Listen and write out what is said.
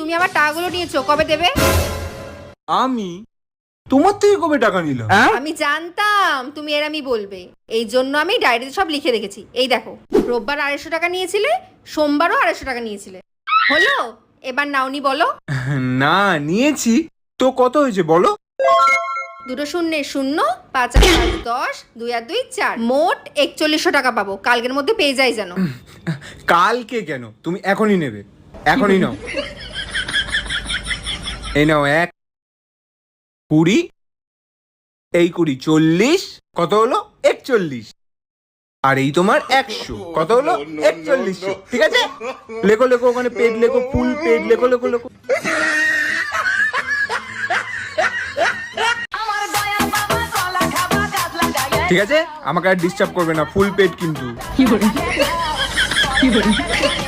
তুমি আমার টাকাগুলো নিয়েছো, কবে দেবে? আমি তোমার থেকে কবে টাকা নিলাম? আমি জানতাম তুমি এরমই বলবে, এই জন্য আমি ডায়েরিতে সব লিখে রেখেছি। এই দেখো, রোববার 250 টাকা নিয়েছিলে, সোমবারও 250 টাকা নিয়েছিলে। হলো? এবার নাওনি বলো। না, নিয়েছি তো। কত হয়েছে বলো? 2 শূন্যে 0, 5 আর 5 10, 2 আর 2 4, মোট 4100 টাকা পাবো। কালকের মধ্যে পেয়ে যাই যেন। কালকে কেন, তুমি এখনই নেবে, এখনই নাও। এই নাও 1 20, এই 20 40, কত হলো? 41। আর এই তোমার 100, কত হলো? 4100। ঠিক আছে, লেখো লেখো, ওখানে পেড লেখো, ফুল পেড লেখো লেখো লেখো। ঠিক আছে, আমাকে আর ডিস্টার্ব করবে না, ফুল পেড কিন্তু।